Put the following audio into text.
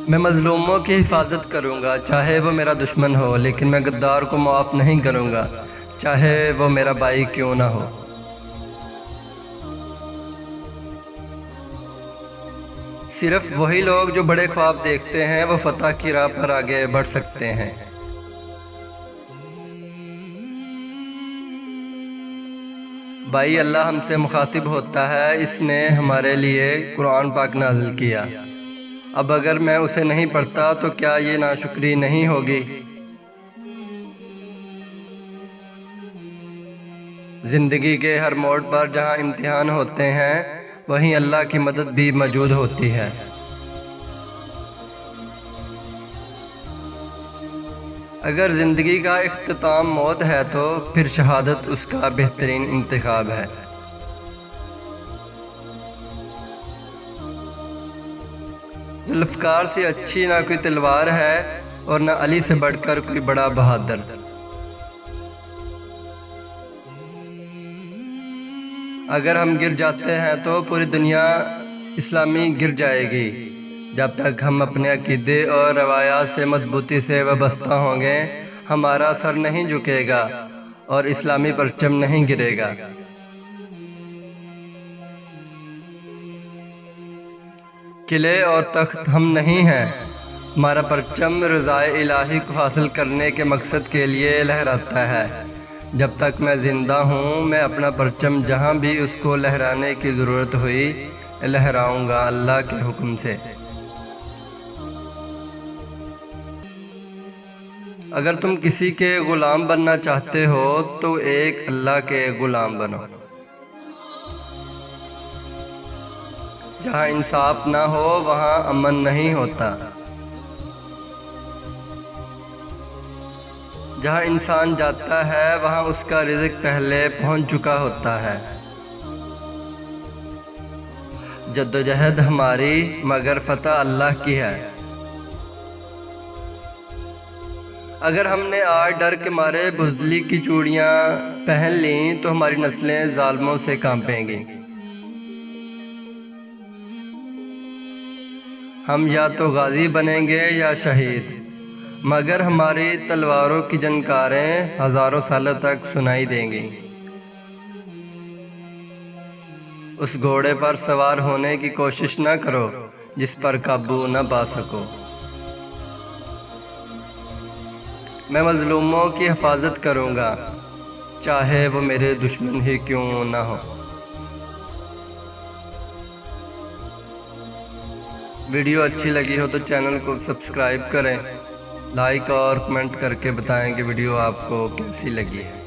मैं मज़लूमों की हिफाजत करूँगा, चाहे वो मेरा दुश्मन हो, लेकिन मैं गद्दार को माफ़ नहीं करूँगा, चाहे वो मेरा भाई क्यों ना हो। सिर्फ वही लोग जो बड़े ख्वाब देखते हैं वो फतह की राह पर आगे बढ़ सकते हैं। भाई, अल्लाह हमसे मुखातिब होता है, इसने हमारे लिए कुरान पाक नाज़िल किया। अब अगर मैं उसे नहीं पढ़ता तो क्या ये नाशुक्री नहीं होगी? ज़िंदगी के हर मोड़ पर जहाँ इम्तिहान होते हैं, वहीं अल्लाह की मदद भी मौजूद होती है। अगर ज़िंदगी का इख्तिताम मौत है तो फिर शहादत उसका बेहतरीन इंतखाब है। जुल्फ़कार से अच्छी ना कोई तलवार है और ना अली से बढ़कर कोई बड़ा बहादुर। अगर हम गिर जाते हैं तो पूरी दुनिया इस्लामी गिर जाएगी। जब तक हम अपने अकीदे और रवायात से मजबूती से वाबस्ता होंगे, हमारा सर नहीं झुकेगा और इस्लामी परचम नहीं गिरेगा। किले और तख्त हम नहीं हैं, हमारा परचम रज़ाए इलाही को हासिल करने के मकसद के लिए लहराता है। जब तक मैं ज़िंदा हूँ, मैं अपना परचम जहाँ भी उसको लहराने की ज़रूरत हुई लहराऊँगा, अल्लाह के हुक्म से। अगर तुम किसी के ग़ुलाम बनना चाहते हो तो एक अल्लाह के ग़ुलाम बनो। जहाँ इंसाफ ना हो वहाँ अमन नहीं होता। जहाँ इंसान जाता है वहाँ उसका रिज़्क़ पहले पहुँच चुका होता है। जद्दोजहद हमारी मगर फ़तह अल्लाह की है। अगर हमने आज डर के मारे बुज़दिली की चूड़ियाँ पहन लीं तो हमारी नस्लें ज़ालिमों से कांपेंगी। हम या तो गाज़ी बनेंगे या शहीद, मगर हमारी तलवारों की झनकारें हज़ारों सालों तक सुनाई देंगी। उस घोड़े पर सवार होने की कोशिश न करो जिस पर काबू न पा सको। मैं मज़लूमों की हिफाजत करूँगा, चाहे वो मेरे दुश्मन ही क्यों ना हो। वीडियो अच्छी लगी हो तो चैनल को सब्सक्राइब करें, लाइक और कमेंट करके बताएं कि वीडियो आपको कैसी लगी है।